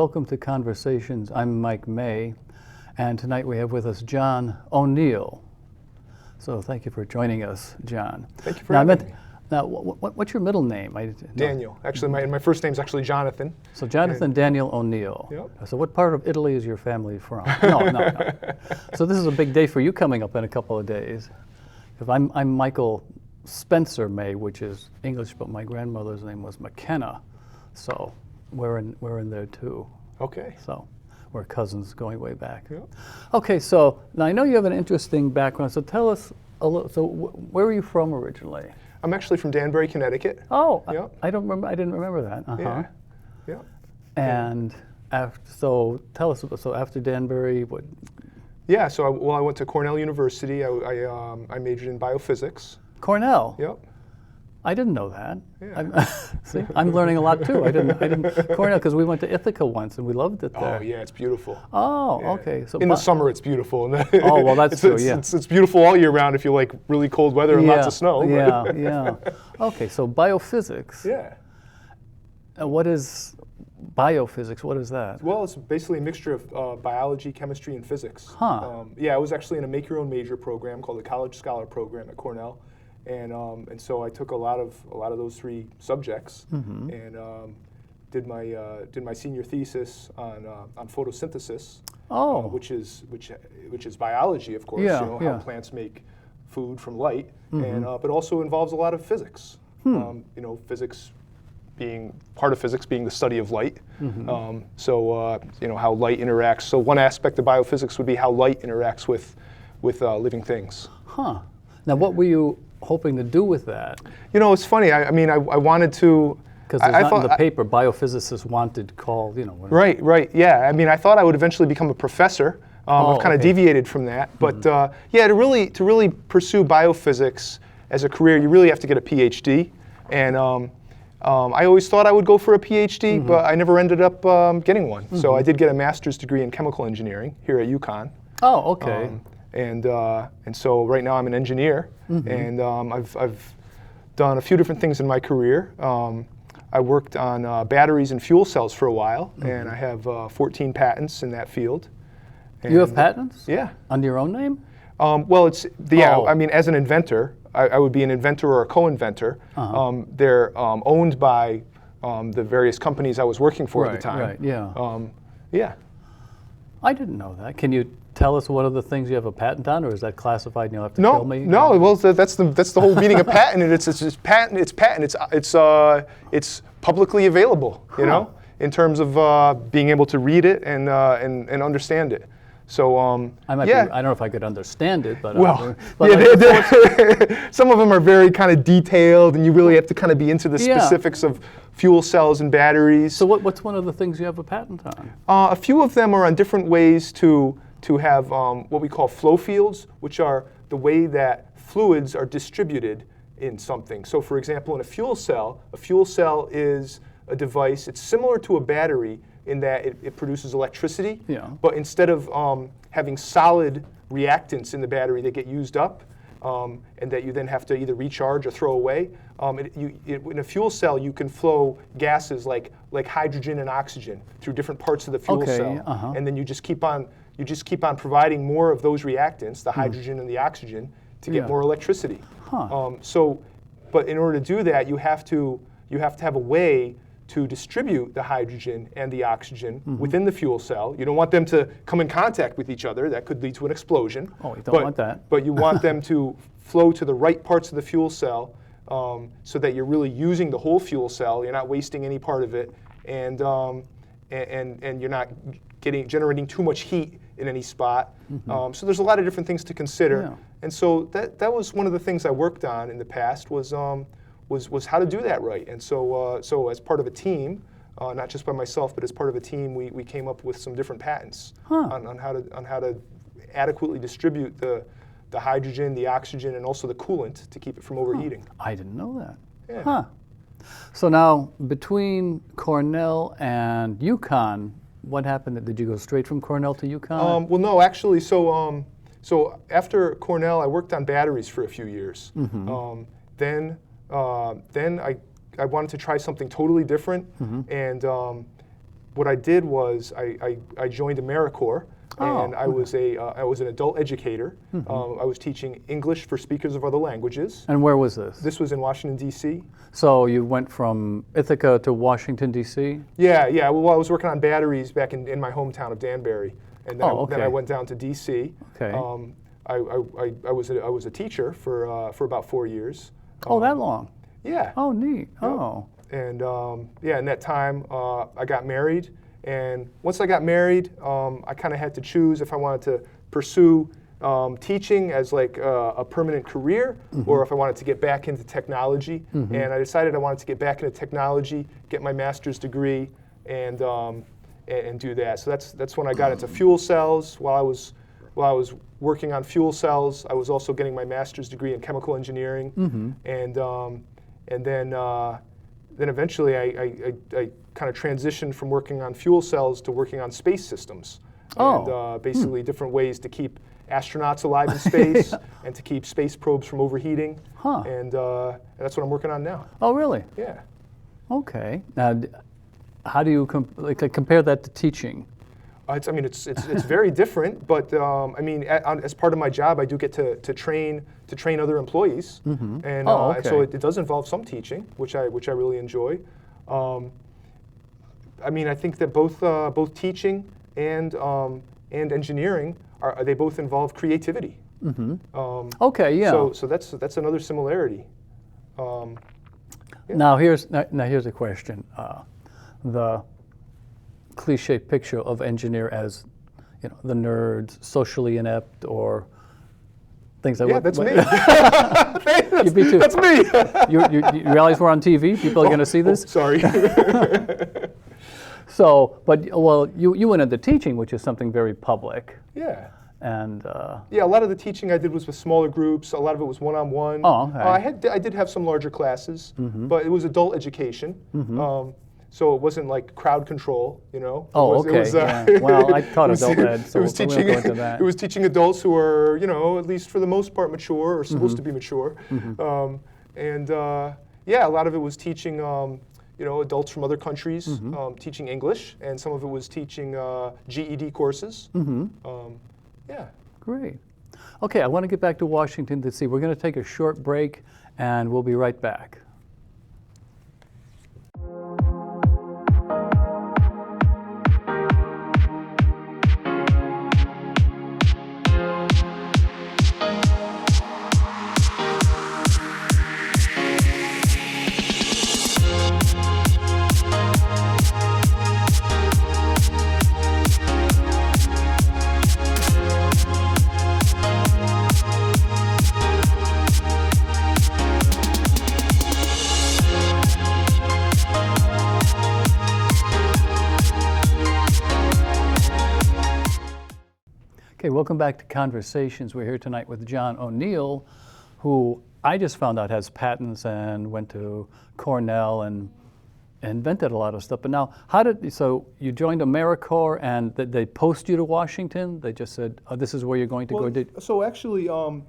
welcome to Conversations. I'm Mike May, and tonight we have with us John O'Neill. So thank you for joining us, John. Thank you for having me. Now, what's your middle name? Daniel. Actually, my first name's actually Jonathan. So Jonathan Daniel O'Neill. Yep. So what part of Italy is your family from? No. So this is a big day for you coming up in a couple of days. Because I'm Michael Spencer May, which is English, but my grandmother's name was McKenna. So we're in there too. Okay. So we're cousins going way back. Yep. Okay, so now I know you have an interesting background. So tell us a little. So where are you from originally? I'm actually from Danbury, Connecticut. Oh, Yep. I didn't remember that. Yeah. Yeah. And so tell us. So after Danbury, what? Yeah. So I went to Cornell University. I majored in biophysics. Cornell. Yep. I didn't know that. Yeah. See, I'm learning a lot too. I didn't Cornell, because we went to Ithaca once and we loved it there. Oh yeah, it's beautiful. Oh, Yeah. okay. So in the summer it's beautiful. Oh well, that's true. Yeah. It's beautiful all year round if you like really cold weather and lots of snow. Yeah. Okay, so biophysics. Yeah. What is biophysics? What is that? Well, it's basically a mixture of biology, chemistry, and physics. Huh. Yeah, I was actually in a make your own major program called the College Scholar Program at Cornell. And so I took a lot of those three subjects, and did my senior thesis on photosynthesis, which is biology, of course. Yeah, how plants make food from light, and but also involves a lot of physics. Physics being part of physics being the study of light. So how light interacts. So one aspect of biophysics would be how light interacts with living things. Huh. Now, what were you hoping to do with that? It's funny. I wanted to. Because there's not in the paper, biophysicists wanted called, Right. Yeah. I thought I would eventually become a professor. I've kind of deviated from that, but to really pursue biophysics as a career, you really have to get a PhD. And I always thought I would go for a PhD, but I never ended up getting one. So I did get a master's degree in chemical engineering here at UConn. Oh, okay. And so right now I'm an engineer, and I've done a few different things in my career. I worked on batteries and fuel cells for a while, and I have 14 patents in that field. And you have patents? Yeah. Under your own name? Well, as an inventor, I would be an inventor or a co-inventor. They're owned by the various companies I was working for at the time. Right. Yeah. Yeah. I didn't know that. Can you tell us what are the things you have a patent on, or is that classified and you'll have to tell me? No. Well, that's the whole meaning of patent. It's just patent. It's patent. It's publicly available. In terms of being able to read it and understand it. So I don't know if I could understand it, but some of them are very kind of detailed, and you really have to kind of be into the specifics of fuel cells and batteries. So what's one of the things you have a patent on? A few of them are on different ways to have what we call flow fields, which are the way that fluids are distributed in something. So for example, in a fuel cell is a device, it's similar to a battery in that it produces electricity, but instead of having solid reactants in the battery that get used up, and that you then have to either recharge or throw away, in a fuel cell you can flow gases like hydrogen and oxygen through different parts of the fuel cell, and then you just keep on providing more of those reactants, the hydrogen and the oxygen, to get more electricity. But in order to do that, you have to have a way to distribute the hydrogen and the oxygen within the fuel cell. You don't want them to come in contact with each other. That could lead to an explosion. Oh, you don't want that. But you want them to flow to the right parts of the fuel cell, so that you're really using the whole fuel cell. You're not wasting any part of it, and you're not generating too much heat in any spot. So there's a lot of different things to consider. Yeah. And so that was one of the things I worked on in the past was how to do that right. And so as part of a team, not just by myself, but as part of a team, we came up with some different patents on how to adequately distribute the hydrogen, the oxygen, and also the coolant to keep it from overheating. I didn't know that. Yeah. Huh. So now, between Cornell and UConn, what happened? Did you go straight from Cornell to UConn? Well, no, actually. So after Cornell, I worked on batteries for a few years. Then I wanted to try something totally different, and what I did was I joined Americorps, and I was an adult educator. I was teaching English for speakers of other languages. And where was this? This was in Washington, D.C. So you went from Ithaca to Washington, D.C.? Yeah. Well, I was working on batteries back in my hometown of Danbury, and then, then I went down to D.C. Okay. I was a teacher for about 4 years. Oh, that long? Yeah. Oh, neat. Yep. Oh. And in that time, I got married. And once I got married, I kind of had to choose if I wanted to pursue teaching as like a permanent career, or if I wanted to get back into technology. And I decided I wanted to get back into technology, get my master's degree, and do that. So that's when I got into fuel cells. While I was working on fuel cells, I was also getting my master's degree in chemical engineering. And then eventually I kind of transitioned from working on fuel cells to working on space systems. And basically different ways to keep astronauts alive in space and to keep space probes from overheating. And that's what I'm working on now. Oh, really? Yeah. Okay. Now, how do you compare that to teaching? It's very different, but as part of my job, I do get to train other employees, and and so it does involve some teaching, which I really enjoy. I think that both teaching and engineering they both involve creativity. Okay, yeah. So that's another similarity. Now here's a question. The cliche picture of engineer as, the nerds, socially inept, or things like that. Yeah, that's me. That's me. You realize we're on TV? People are going to see this? Sorry. So, you went into teaching, which is something very public. Yeah. And a lot of the teaching I did was with smaller groups. A lot of it was one-on-one. Oh, okay. I did have some larger classes, but it was adult education. So it wasn't like crowd control, Well, I taught adult ed, so we won't go into that. It was teaching adults who are, at least for the most part, mature or supposed to be mature. A lot of it was teaching, adults from other countries, teaching English, and some of it was teaching GED courses. Great. Okay, I want to get back to Washington, D.C. We're going to take a short break, and we'll be right back. Okay, welcome back to Conversations. We're here tonight with John O'Neill, who I just found out has patents and went to Cornell and invented a lot of stuff. But now, so you joined Americorps and they post you to Washington? They just said, this is where you're going to go? So actually, I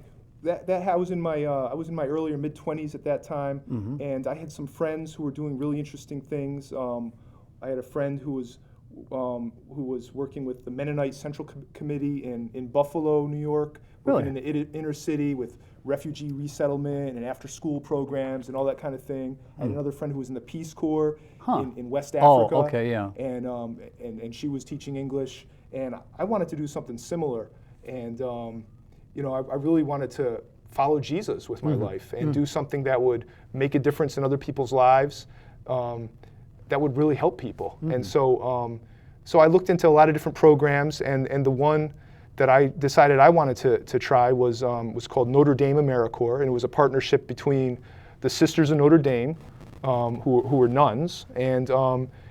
was in my earlier mid-20s at that time, and I had some friends who were doing really interesting things. I had a friend who was working with the Mennonite Central Committee in Buffalo, New York, working in the inner city with refugee resettlement and after-school programs and all that kind of thing. I had another friend who was in the Peace Corps in West Africa. Oh, okay, yeah. And she was teaching English, and I wanted to do something similar. And I really wanted to follow Jesus with my life and do something that would make a difference in other people's lives. That would really help people. And so I looked into a lot of different programs, and the one that I decided I wanted to try was called Notre Dame Americorps, and it was a partnership between the Sisters of Notre Dame, who were nuns, and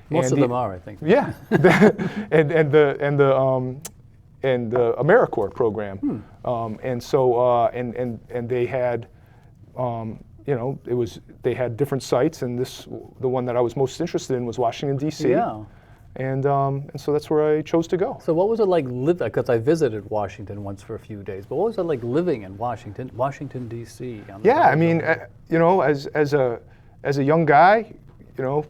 most of them are, I think. Yeah, and the Americorps program, and so and they had. They had different sites, and the one that I was most interested in was Washington, D.C. Yeah. And so that's where I chose to go. So what was it like living, because I visited Washington once for a few days, but what was it like living in Washington, D.C.? Yeah, I mean, as a young guy,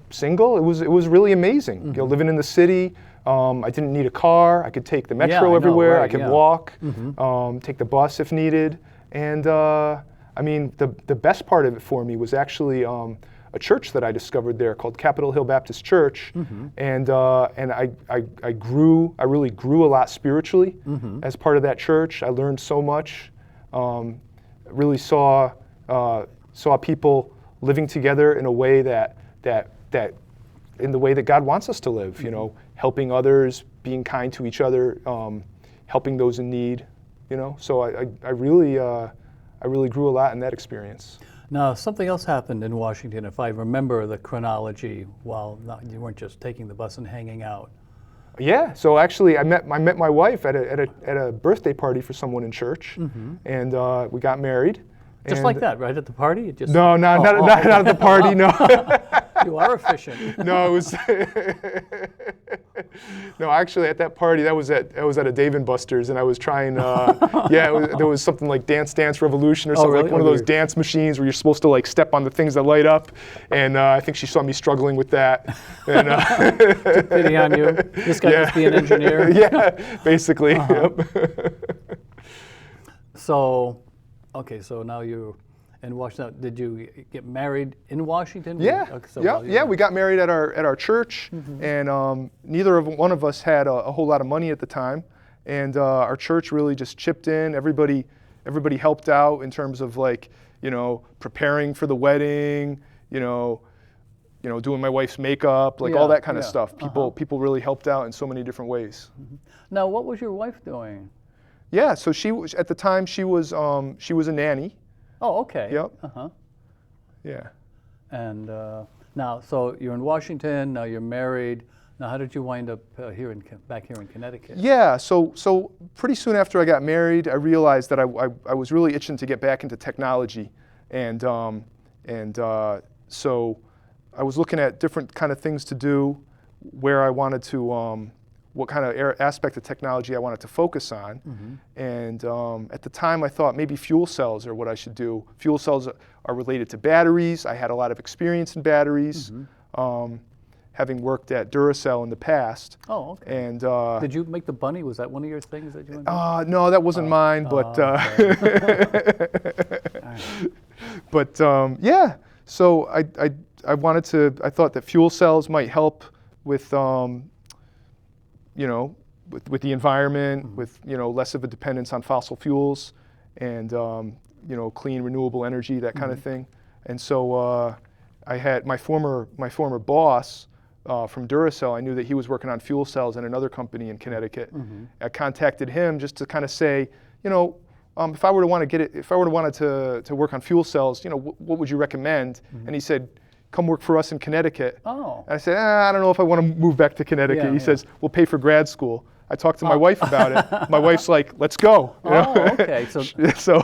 single. It was really amazing. Living in the city. I didn't need a car. I could take the metro everywhere. I could walk, take the bus if needed. And I mean, the best part of it for me was actually a church that I discovered there called Capitol Hill Baptist Church, and I really grew a lot spiritually as part of that church. I learned so much. Really saw people living together in a way that in the way that God wants us to live. Helping others, being kind to each other, helping those in need. So I really grew a lot in that experience. Now, something else happened in Washington, if I remember the chronology, while you weren't just taking the bus and hanging out. Yeah, so actually I met my wife at a birthday party for someone in church, and we got married. Just like that, right at the party? No, not at the party, no. You are efficient. No, it was no. Actually, at that party, I was at a Dave & Buster's, and I was trying. There was something like Dance Revolution or something, really? like one of those dance machines where you're supposed to like step on the things that light up, and I think she saw me struggling with that. And took pity on you. This guy must be an engineer. Yeah, basically. Yep. So, okay, so now you're in Washington. Did you get married in Washington? Yeah, Okay, so we got married at our church, and neither one of us had a whole lot of money at the time, and our church really just chipped in. Everybody helped out in terms of like, preparing for the wedding, doing my wife's makeup, like all that kind of stuff. People really helped out in so many different ways. Now, what was your wife doing? Yeah, so she was at the time she was a nanny. Oh, okay. Yep. Yeah. And now, so you're in Washington. Now you're married. Now, how did you wind up back here in Connecticut? Yeah. So pretty soon after I got married, I realized that I was really itching to get back into technology, and so I was looking at different kind of things to do, where I wanted to. What kind of aspect of technology I wanted to focus on. And at the time I thought maybe fuel cells are what I should do. Fuel cells are related to batteries. I had a lot of experience in batteries, having worked at Duracell in the past. Oh, okay. And did you make the bunny? Was that one of your things that you went no, that wasn't mine, but but yeah. So I thought that fuel cells might help with with the environment, with less of a dependence on fossil fuels, and clean renewable energy, that kind of thing. And so I had my former boss from Duracell. I knew that he was working on fuel cells in another company in Connecticut. I contacted him just to kind of say, if I were to want to work on fuel cells, what would you recommend? And he said, come work for us in Connecticut. Oh. And I said, I don't know if I want to move back to Connecticut. He says, we'll pay for grad school. I talked to my wife about it. My wife's like, let's go. Okay. So so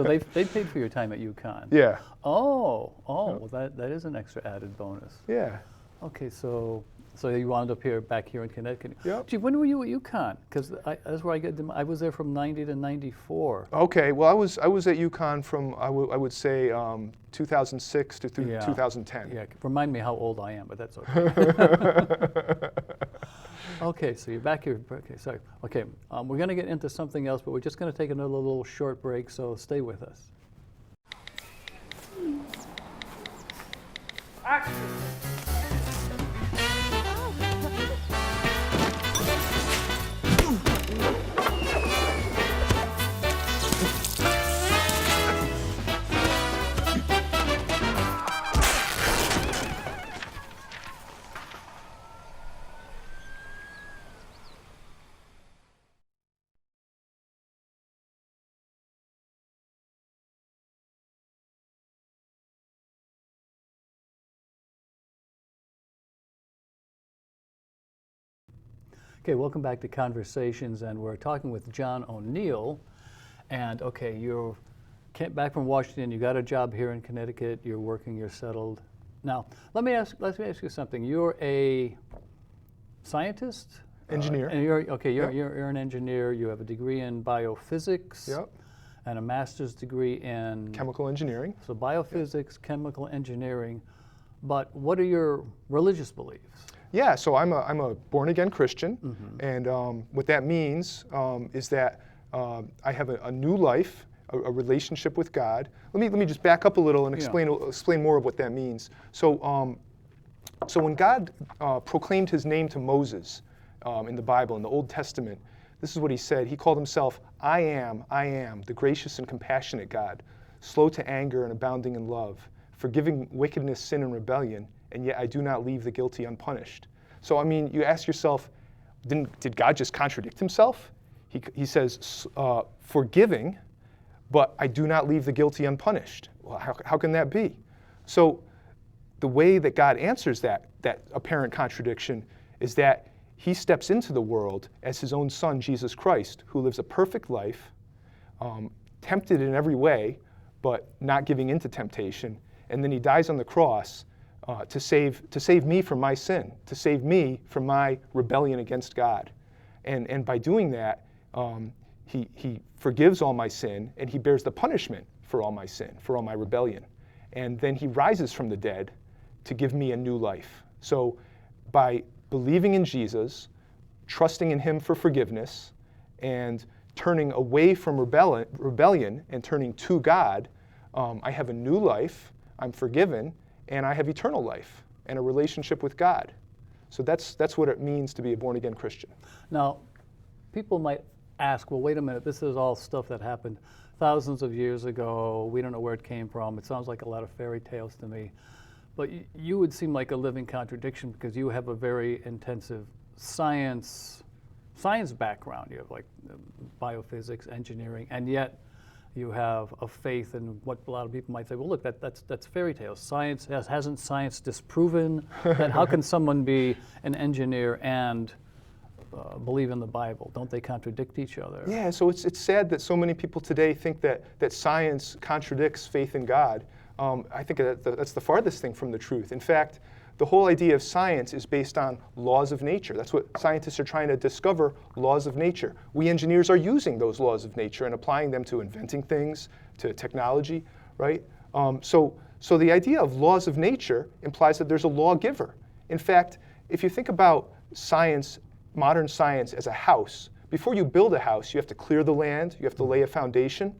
they paid for your time at UConn. Yeah. Well, that is an extra added bonus. Yeah. Okay, so you wound up back here in Connecticut. Yep. Gee, when were you at UConn? Because that's where I was there from '90 to '94. Okay. Well, I was at UConn from I would say 2006 to 2010. Yeah. Remind me how old I am, but that's okay. Okay, so you're back here. Okay, sorry. Okay, we're going to get into something else, but we're just going to take another little short break, so stay with us. Action! Okay, welcome back to Conversations, and we're talking with John O'Neill. And okay, you're back from Washington. You got a job here in Connecticut. You're working. You're settled. Now, let me ask you something. You're a scientist, engineer. And you're an engineer. You have a degree in biophysics. Yep. And a master's degree in chemical engineering. So biophysics, chemical engineering. But what are your religious beliefs? Yeah, so I'm a born-again Christian, and what that means is that I have a new life, a relationship with God. Let me just back up a little and explain more of what that means. So so when God proclaimed His name to Moses in the Bible, in the Old Testament, this is what He said. He called Himself, I am, the gracious and compassionate God, slow to anger and abounding in love, forgiving wickedness, sin, and rebellion, and yet I do not leave the guilty unpunished. So, I mean, you ask yourself, did God just contradict Himself? He says, forgiving, but I do not leave the guilty unpunished. Well, how can that be? So the way that God answers that apparent contradiction is that He steps into the world as His own Son, Jesus Christ, who lives a perfect life, tempted in every way, but not giving in to temptation. And then He dies on the cross to save me from my sin, to save me from my rebellion against God. And by doing that, he forgives all my sin, and He bears the punishment for all my sin, for all my rebellion. And then He rises from the dead to give me a new life. So by believing in Jesus, trusting in Him for forgiveness, and turning away from rebellion and turning to God, I have a new life, I'm forgiven, and I have eternal life and a relationship with God. So that's what it means to be a born-again Christian. Now, people might ask, well, wait a minute, this is all stuff that happened thousands of years ago. We don't know where it came from. It sounds like a lot of fairy tales to me. But you would seem like a living contradiction because you have a very intensive science background. You have like biophysics, engineering, and yet you have a faith in what a lot of people might say, well, look, that's fairy tales. Science, hasn't science disproven that? How can someone be an engineer and believe in the Bible? Don't they contradict each other? Yeah, so it's sad that so many people today think that science contradicts faith in God. I think that's the farthest thing from the truth. In fact, the whole idea of science is based on laws of nature. That's what scientists are trying to discover, laws of nature. We engineers are using those laws of nature and applying them to inventing things, to technology, right? So the idea of laws of nature implies that there's a lawgiver. In fact, if you think about science, modern science as a house, before you build a house, you have to clear the land, you have to lay a foundation.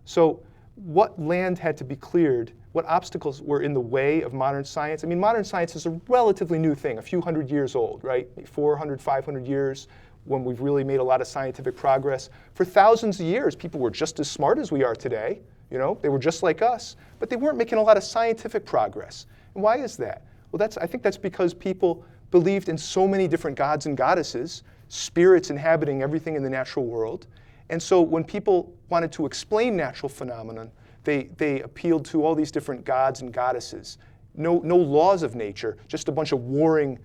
So what land had to be cleared? What obstacles were in the way of modern science? I mean, modern science is a relatively new thing, a few hundred years old, right? 400, 500 years when we've really made a lot of scientific progress. For thousands of years, people were just as smart as we are today. You know, they were just like us, but they weren't making a lot of scientific progress. And why is that? Well, I think that's because people believed in so many different gods and goddesses, spirits inhabiting everything in the natural world. And so when people wanted to explain natural phenomenon, they appealed to all these different gods and goddesses. No laws of nature, just a bunch of warring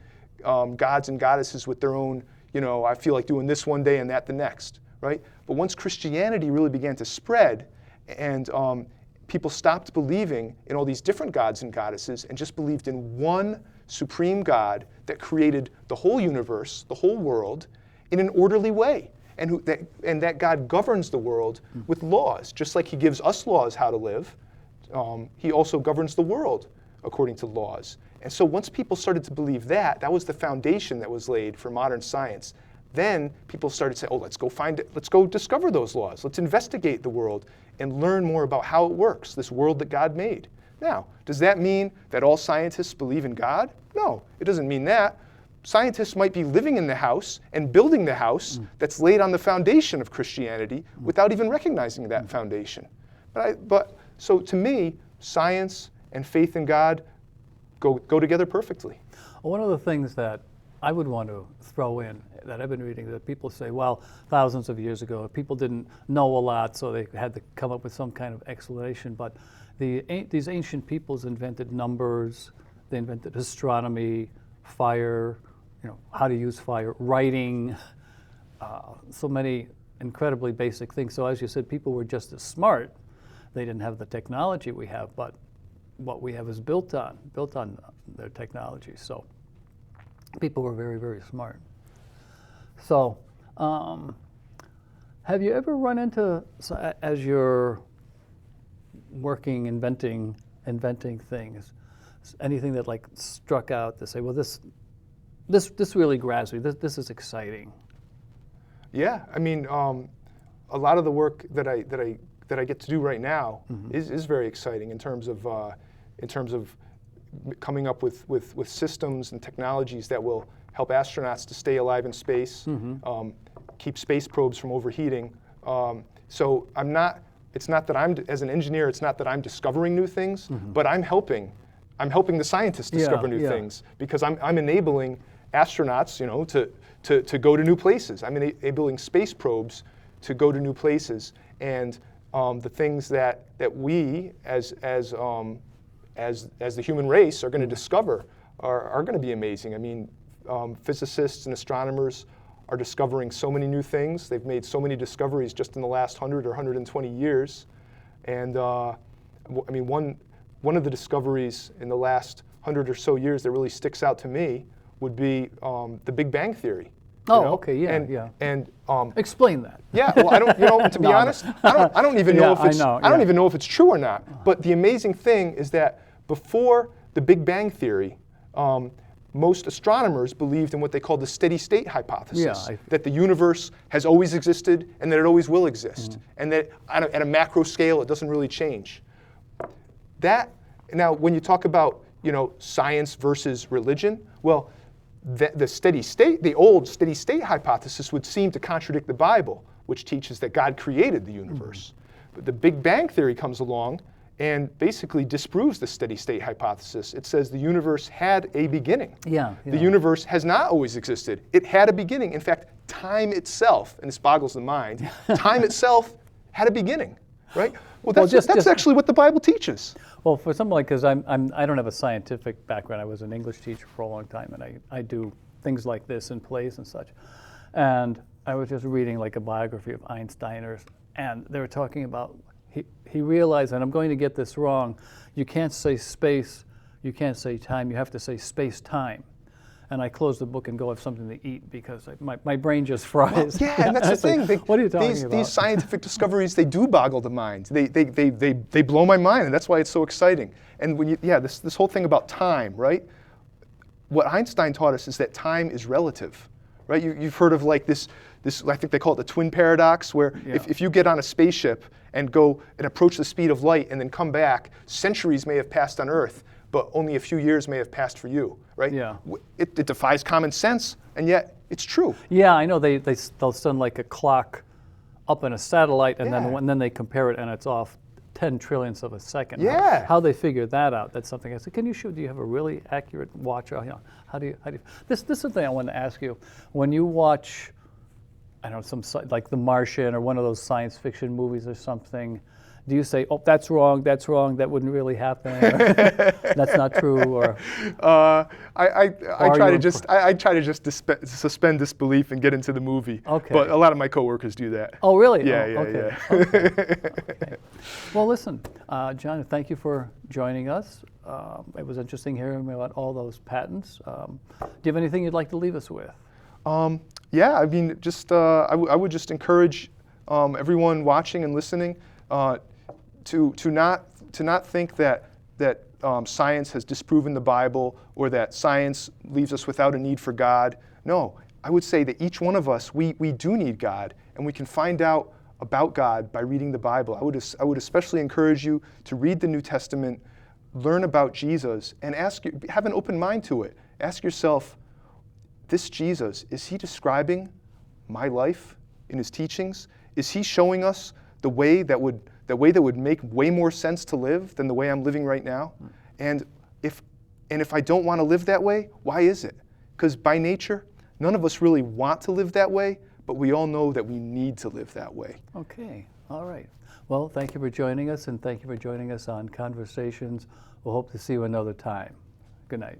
gods and goddesses with their own, I feel like doing this one day and that the next, right? But once Christianity really began to spread and people stopped believing in all these different gods and goddesses and just believed in one supreme God that created the whole universe, the whole world, in an orderly way. And that God governs the world with laws, just like He gives us laws how to live. He also governs the world according to laws. And so once people started to believe that was the foundation that was laid for modern science. Then people started to say, oh, let's go discover those laws. Let's investigate the world and learn more about how it works, this world that God made. Now, does that mean that all scientists believe in God? No, it doesn't mean that. Scientists might be living in the house and building the house that's laid on the foundation of Christianity without even recognizing that foundation. But so to me, science and faith in God go together perfectly. Well, one of the things that I would want to throw in that I've been reading, that people say, well, thousands of years ago, people didn't know a lot, so they had to come up with some kind of explanation. But these ancient peoples invented numbers, they invented astronomy, fire, how to use fire, writing, so many incredibly basic things. So as you said, people were just as smart. They didn't have the technology we have, but what we have is built on their technology. So people were very, very smart. So have you ever run into, as you're working, inventing things, anything that like struck out to say, well, this really grabs me. This is exciting. Yeah, I mean, a lot of the work that I get to do right now is very exciting in terms of coming up with systems and technologies that will help astronauts to stay alive in space, keep space probes from overheating. So it's not that as an engineer, it's not that I'm discovering new things, but I'm helping the scientists discover new things, because I'm enabling astronauts, to go to new places. I'm enabling space probes to go to new places, and the things that we as the human race are going to discover are going to be amazing. I mean, physicists and astronomers are discovering so many new things. They've made so many discoveries just in the last 100 or 120 years. And I mean, one of the discoveries in the last 100 or so years that really sticks out to me would be the Big Bang Theory. Okay, And explain that. Yeah, well, I don't. To be honest, I don't even know if it's. I don't even know if it's true or not. But the amazing thing is that before the Big Bang Theory, most astronomers believed in what they called the steady state hypothesis, that the universe has always existed and that it always will exist, and that at a macro scale it doesn't really change. Now, when you talk about science versus religion, well, the steady state, the old steady state hypothesis would seem to contradict the Bible, which teaches that God created the universe. But the Big Bang Theory comes along and basically disproves the steady state hypothesis. It says the universe had a beginning. The universe has not always existed. It had a beginning. In fact, time itself, and this boggles the mind, time itself had a beginning, right? Well, that's actually what the Bible teaches. Well, for something like, because I don't have a scientific background. I was an English teacher for a long time, and I do things like this in plays and such. And I was just reading like a biography of Einstein, and they were talking about, he realized, and I'm going to get this wrong, you can't say space, you can't say time, you have to say space-time. And I close the book and go have something to eat because my brain just fries. Well, yeah, and that's the thing. What are you talking about? These scientific discoveries, they do boggle the mind. They blow my mind, and that's why it's so exciting. And when this whole thing about time, right? What Einstein taught us is that time is relative, right? You've heard of like this. I think they call it the twin paradox, where if you get on a spaceship and go and approach the speed of light and then come back, centuries may have passed on Earth, but only a few years may have passed for you, right? Yeah. It defies common sense, and yet it's true. Yeah, I know they'll send like a clock up in a satellite, and then they compare it, and it's off 10 trillionths of a second. Yeah. How they figure that out? That's something I said. Can you show? Do you have a really accurate watch? How do you? This is something I want to ask you. When you watch, I don't know, like The Martian or one of those science fiction movies or something, do you say, "Oh, that's wrong, that wouldn't really happen, or, that's not true"? Or I try to just suspend disbelief and get into the movie. Okay. But a lot of my coworkers do that. Oh, really? Yeah, Okay. Okay. Well, listen, John, thank you for joining us. It was interesting hearing about all those patents. Do you have anything you'd like to leave us with? Yeah, I mean, just I would just encourage everyone watching and listening to not think that science has disproven the Bible, or that science leaves us without a need for God. No, I would say that each one of us, we do need God, and we can find out about God by reading the Bible. I would especially encourage you to read the New Testament, learn about Jesus, and have an open mind to it. Ask yourself, this Jesus, is he describing my life in his teachings? Is he showing us the way that would make way more sense to live than the way I'm living right now? And if I don't want to live that way, why is it? Because by nature, none of us really want to live that way, but we all know that we need to live that way. Okay, all right. Well, thank you for joining us, and thank you for joining us on Conversations. We'll hope to see you another time. Good night.